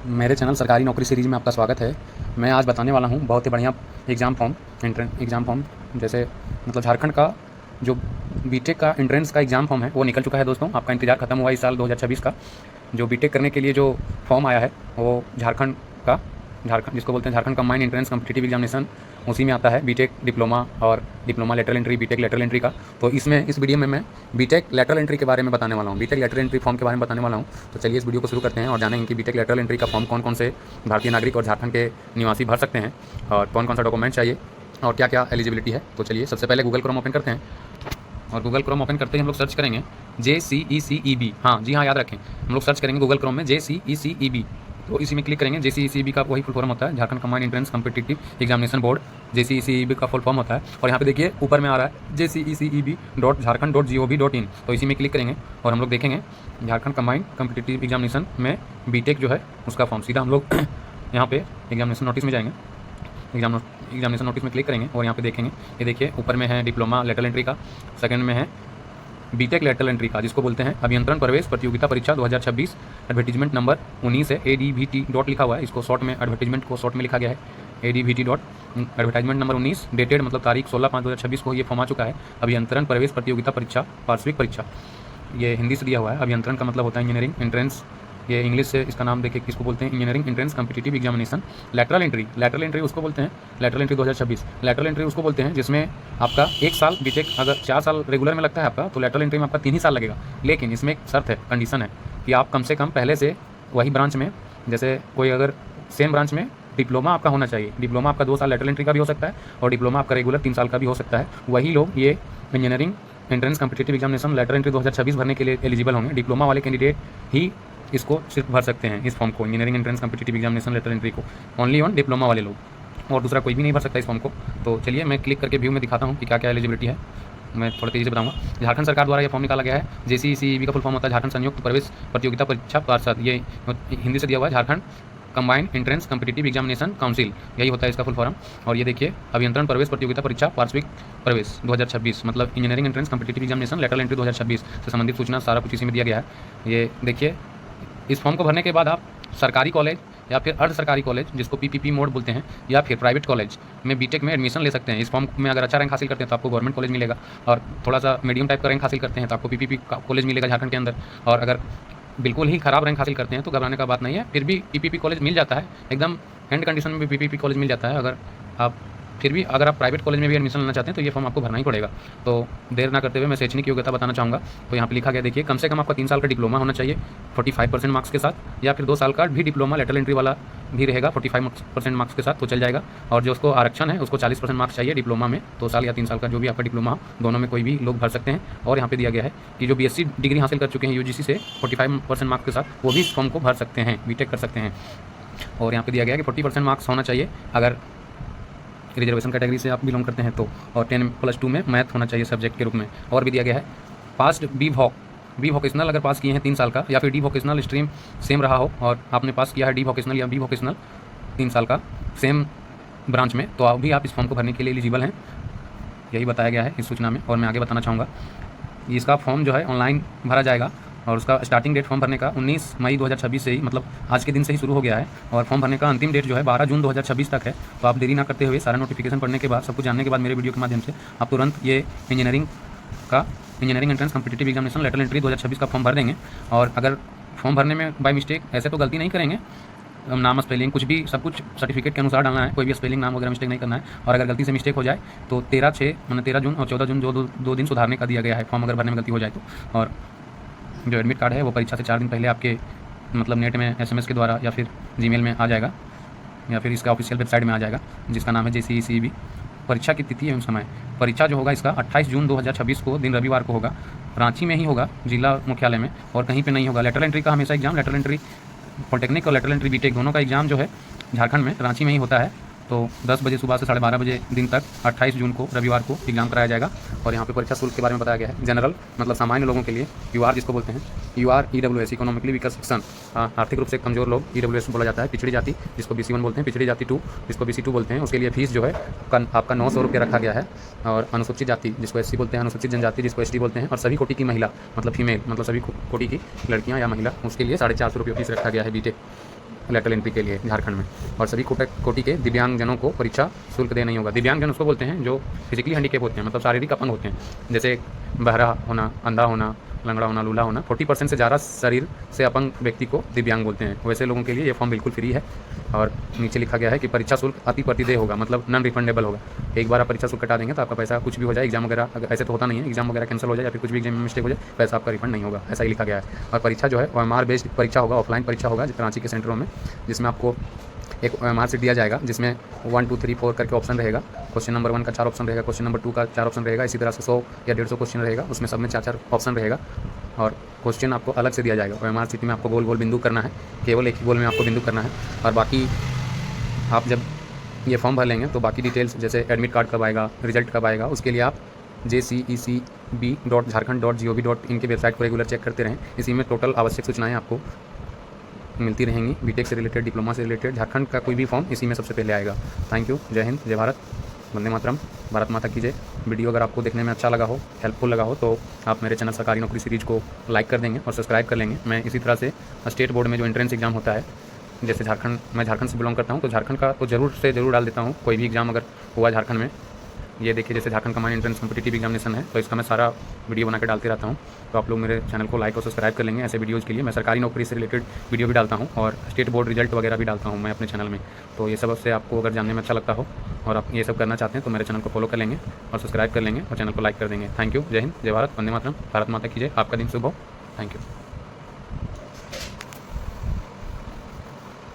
मेरे चैनल सरकारी नौकरी सीरीज़ में आपका स्वागत है। मैं आज बताने वाला हूँ बहुत ही बढ़िया एग्ज़ाम फॉर्म, एग्ज़ाम फॉर्म जैसे मतलब झारखंड का जो बीटेक का एंट्रेंस का एग्ज़ाम फॉर्म है वो निकल चुका है दोस्तों। आपका इंतज़ार खत्म हुआ इस साल 2026 का। जो बीटेक करने के लिए जो फॉर्म आया है वो झारखंड जिसको बोलते हैं Jharkhand combined entrance competitive examination, उसी में आता है बीटेक डिप्लोमा और diploma lateral entry, B Tech lateral entry का। तो इस वीडियो में मैं बीटेक लेटरल एंट्री के बारे में बताने वाला हूँ, बीटेक लेटरल एंट्री फॉर्म के बारे में बताने वाला हूँ। तो चलिए इस वीडियो को शुरू करते हैं और जानेंगे कि बीटेक लेटरल एंट्री का फॉर्म कौन कौन से भारतीय नागरिक और झारखंड के निवासी भर सकते हैं और कौन कौन सा डॉक्यूमेंट चाहिए और क्या क्या एलिजिबिलिटी है। तो चलिए सबसे पहले गूगल क्रोम ओपन करते हैं और गूगल क्रोम ओपन करते ही हम लोग सर्च करेंगे JCECEB। हाँ जी हाँ, याद रखें, हम लोग सर्च करेंगे गूगल क्रोम में JCECEB। तो इसी में क्लिक करेंगे। JCECEB का वही फुल फॉर्म होता है, Jharkhand combined entrance competitive examination board. JCECEB का फुल फॉर्म होता है और यहाँ पे देखिए ऊपर में आ रहा है JCECEB.jharkhand.gov.in। तो इसी में क्लिक करेंगे और हम लोग देखेंगे झारखंड कंबाइंड कॉम्पिटिटिव एग्जामिनेशन में बीटेक जो है उसका फॉर्म। सीधा हम लोग यहाँ पे एग्जामिनेशन नोटिस में जाएंगे, एग्जामिनेशन नोटिस में क्लिक करेंगे और यहाँ पे देखेंगे, ये देखिए ऊपर में है डिप्लोमा लेटरल एंट्री का, सेकंड में है बीटेक लेटरल एंट्री का जिसको बोलते हैं अभियंत्रण प्रवेश प्रतियोगिता परीक्षा 2026। एडवर्टीजमेंट नंबर 19 है, ADVT डॉट लिखा हुआ है, इसको शॉर्ट में एडवर्टीजमेंट को शॉर्ट में लिखा गया है ADVT dot. Advertisement number 19 dated मतलब तारीख 16/5/2026 को ये फॉर्म आ चुका है। अभियंत्रण प्रवेश प्रतियोगिता परीक्षा वार्षिक परीक्षा, ये हिंदी से दिया हुआ है। अभियंत्रण का मतलब होता है इंजीनियरिंग एंट्रेंस, ये इंग्लिश से इसका नाम देखिए किसको बोलते हैं, engineering entrance competitive examination. Lateral entry उसको बोलते हैं, लेटरल एंट्री 2026। लेटरल एंट्री उसको बोलते हैं जिसमें आपका 1 साल बीटेक अगर 4 साल रेगुलर में लगता है आपका, तो लेटरल एंट्री में आपका 3 ही साल लगेगा। लेकिन इसमें एक शर्त है, कंडीशन है कि आप कम से कम पहले से वही ब्रांच में, जैसे कोई अगर सेम ब्रांच में डिप्लोमा आपका होना चाहिए। डिप्लोमा आपका 2 साल लेटरल एंट्री का भी हो सकता है और डिप्लोमा आपका रेगुलर 3 साल का भी हो सकता है। वही लोग ये engineering entrance competitive examination lateral entry 2026 भरने के लिए एलिजिबल होंगे। डिप्लोमा वाले कैंडिडेट ही इसको सिर्फ भर सकते हैं, इस फॉर्म को, engineering entrance competitive examination lateral entry को, ओनली ऑन डिप्लोमा वाले लोग, और दूसरा कोई भी नहीं भर सकता इस फॉर्म को। तो चलिए मैं क्लिक करके व्यू में दिखाता हूँ कि क्या क्या एलिजिबिलिटी है। मैं थोड़ा तेज़ी से बताऊंगा। झारखंड सरकार द्वारा ये फॉर्म निकाला गया है। JCECEB का फुल फॉर्म होता है झारखंड संयुक्त प्रवेश प्रतियोगिता परीक्षा पार्षद, ये हिंदी से दिया हुआ है Jharkhand combined entrance competitive examination council, यही होता है इसका फुल फॉर्म। और ये देखिए अभियंत्रण प्रवेश प्रतियोगिता परीक्षा वार्षिक प्रवेश 2026 मतलब engineering entrance competitive examination lateral entry 2026 से संबंधित सूचना सारा कुछ इसी में दिया गया है। ये देखिए इस फॉर्म को भरने के बाद आप सरकारी कॉलेज या फिर अर्ध सरकारी कॉलेज जिसको PPP मोड बोलते हैं या फिर प्राइवेट कॉलेज में बीटेक में एडमिशन ले सकते हैं। इस फॉर्म में अगर अच्छा रैंक हासिल करते हैं तो आपको गवर्नमेंट कॉलेज मिलेगा, और थोड़ा सा मीडियम टाइप का रैंक हासिल करते हैं तो आपको PPP कॉलेज मिलेगा झारखंड के अंदर। और अगर बिल्कुल ही ख़राब रैंक हासिल करते हैं तो घबराने का बात नहीं है, फिर भी PPP कॉलेज मिल जाता है, एकदम एंड कंडीशन में भी PPP कॉलेज मिल जाता है। अगर आप प्राइवेट कॉलेज में भी एडमिशन लेना चाहते हैं तो ये फॉर्म आपको भरना ही पड़ेगा। तो देर ना करते हुए मैं शैक्षणिक योग्यता बताना चाहूँगा। तो यहाँ पे लिखा गया देखिए, कम से कम आपका 3 साल का डिप्लोमा होना चाहिए 45% मार्क्स के साथ, या फिर 2 साल का भी डिप्लोमा लेटरल एंट्री वाला भी रहेगा 45% मार्क्स के साथ, तो चल जाएगा। और जो उसको आरक्षण है उसको 40% मार्क्स चाहिए डिप्लोमा में, 2 साल या 3 साल का जो भी आपका डिप्लोमा हो, दोनों में कोई भी लोग भर सकते हैं। और यहाँ पे दिया गया है कि जो BSc डिग्री हासिल कर चुके हैं UGC से 45% मार्क्स के साथ, वो भी इस फॉर्म को भर सकते हैं, बीटेक कर सकते हैं। और यहाँ पे दिया गया है कि 40% मार्क्स होना चाहिए अगर रिजर्वेशन कैटेगरी से आप बिलोंग करते हैं तो, और 10+2 में मैथ होना चाहिए सब्जेक्ट के रूप में। और भी दिया गया है पास्ट बी वोकेशनल अगर पास किए हैं 3 साल का, या फिर डी वोकेशनल स्ट्रीम सेम रहा हो और आपने पास किया है डी वोकेशनल या बी वोकेशनल 3 साल का सेम ब्रांच में, तो अभी आप इस फॉर्म को भरने के लिए एलिजिबल हैं, यही बताया गया है इस सूचना में। और मैं आगे बताना चाहूँगा, इसका फॉर्म जो है ऑनलाइन भरा जाएगा और उसका स्टार्टिंग डेट फॉर्म भरने का 19 मई 2026 से ही, मतलब आज के दिन से ही शुरू हो गया है। और फॉर्म भरने का अंतिम डेट जो है 12 जून 2026 तक है। तो आप देरी ना करते हुए सारा नोटिफिकेशन पढ़ने के बाद, सब कुछ जानने के बाद मेरे वीडियो के माध्यम से आप तुरंत ये engineering entrance competitive examination lateral entry 2026 का फॉर्म भर देंगे। और अगर फॉर्म भरने में बाय मिस्टेक ऐसे तो गलती नहीं करेंगे, नाम स्पेलिंग कुछ भी सब कुछ सर्टिफिकेट के अनुसार डालना है, कोई भी स्पेलिंग नाम वगैरह मिस्टेक नहीं करना है। और अगर गलती से मिस्टेक हो जाए तो 13 जून और 14 जून जो 2 दिन सुधारने का दिया गया है फॉर्म अगर भरने में गलती हो जाए तो। और जो एडमिट कार्ड है वो परीक्षा से 4 दिन पहले आपके मतलब नेट में SMS के द्वारा या फिर जीमेल में आ जाएगा, या फिर इसका ऑफिशियल वेबसाइट में आ जाएगा जिसका नाम है JCECEB। परीक्षा की तिथि एवं समय, परीक्षा जो होगा इसका 28 जून 2026 को दिन रविवार को होगा, रांची में ही होगा जिला मुख्यालय में, और कहीं पे नहीं होगा। लेटरल एंट्री का हमेशा एग्जाम, लेटरल एंट्री पॉलिटेक्निक और लेटरल एंट्री बीटेक दोनों का एग्जाम जो है झारखंड में रांची में ही होता है। तो 10 बजे सुबह से 12:30 बजे दिन तक 28 जून को रविवार को एग्जाम कराया जाएगा। और यहाँ पे परीक्षा शुल्क के बारे में बताया गया है। जनरल मतलब सामान्य लोगों के लिए, UR जिसको बोलते हैं, UR EWS economically weaker section, आर्थिक रूप से कमजोर लोग, EWS बोला जाता है। पिछड़ी जाति जिसको BC1 बोलते हैं, पिछड़ी जाति 2 जिसको BC2 बोलते हैं, उसके लिए फीस जो है आपका 900 रुपये रखा गया है। और अनुसूचित जाति जिसको SC बोलते हैं, अनुसूचित जनजाति जिसको SD बोलते हैं, और सभी कोटि की महिला मतलब फीमेल मतलब सभी कोटि की लड़कियाँ या महिला, उसके लिए 450 रुपये फीस रखा गया है बीटेक लेटरल एंट्री के लिए झारखंड में। और सभी कोटि के दिव्यांगजनों को परीक्षा शुल्क देना नहीं होगा। दिव्यांगजन उसको बोलते हैं जो फिजिकली हैंडीकेप होते हैं, मतलब शारीरिक अपंग होते हैं, जैसे बहरा होना, अंधा होना, लंगड़ा होना, लूला होना। 40% से ज़्यादा शरीर से अपंग व्यक्ति को दिव्यांग बोलते हैं। वैसे लोगों के लिए ये फॉर्म बिल्कुल फ्री है। और नीचे लिखा गया है कि परीक्षा शुल्क अति प्रतिदेय होगा, मतलब नॉन रिफंडेबल होगा। एक बार आप परीक्षा शुल्क कटा देंगे तो आपका पैसा कुछ भी हो जाए, एग्जाम वगैरह ऐसे तो होता नहीं है, एग्जाम वगैरह कैंसिल हो जाए या फिर कुछ भी एग्जाम में मिस्टेक हो जाए, पैसा आपका रिफंड नहीं होगा, ऐसा ही लिखा गया है। और परीक्षा जो है OMR बेस्ड परीक्षा होगा, ऑफलाइन परीक्षा होगा रांची के सेंटरों में, जिसमें आपको एक OMR सीट दिया जाएगा जिसमें 1 2 3 4 करके ऑप्शन रहेगा। क्वेश्चन नंबर 1 का 4 ऑप्शन रहेगा, क्वेश्चन नंबर 2 का 4 ऑप्शन रहेगा, इसी तरह से 100 या 150 क्वेश्चन रहेगा, उसमें सब में 4 ऑप्शन रहेगा। और क्वेश्चन आपको अलग से दिया जाएगा। OMR सीट में आपको गोल गोल बिंदु करना है, केवल एक ही गोल में आपको बिंदु करना है। और बाकी आप जब ये फॉर्म भर लेंगे तो बाकी डिटेल्स जैसे एडमिट कार्ड कब आएगा, रिजल्ट कब आएगा, उसके लिए आप jcecb.jharkhand.gov.in की वेबसाइट को रेगुलर चेक करते रहें। इसी में टोटल आवश्यक सूचनाएं आपको मिलती रहेंगी, बीटेक से रिलेटेड, डिप्लोमा से रिलेटेड, झारखंड का कोई भी फॉर्म इसी में सबसे पहले आएगा। Thank you. जय हिंद, जय भारत, वंदे मातरम, भारत माता की जय। वीडियो अगर आपको देखने में अच्छा लगा हो, हेल्पफुल लगा हो, तो आप मेरे चैनल सरकारी नौकरी सीरीज को लाइक कर देंगे और सब्सक्राइब कर लेंगे। मैं इसी तरह से स्टेट बोर्ड में जो एंट्रेंस एग्जाम होता है, जैसे मैं झारखंड से बिलोंग करता हूँ, तो झारखंड का तो ज़रूर डाल देता हूँ। कोई भी एग्जाम अगर हुआ झारखंड में, ये देखिए जैसे Jharkhand combined entrance competitive examination है, तो इसका मैं सारा वीडियो बना के डालते रहता हूँ। तो आप लोग मेरे चैनल को लाइक और सब्सक्राइब कर लेंगे। ऐसे वीडियोज़ के लिए मैं सरकारी नौकरी से रिलेटेड वीडियो भी डालता हूँ और स्टेट बोर्ड रिजल्ट वगैरह भी डालता हूँ मैं अपने चैनल में। तो ये सब से आपको अगर जानने में अच्छा लगता हो और आप ये सब करना चाहते हैं तो मेरे चैनल को फॉलो कर लेंगे और सब्सक्राइब कर लेंगे और चैनल को लाइक कर देंगे। Thank you. जय हिंद, जय भारत, वंदे मातरम, भारत माता की जय। आपका दिन शुभ हो। Thank you.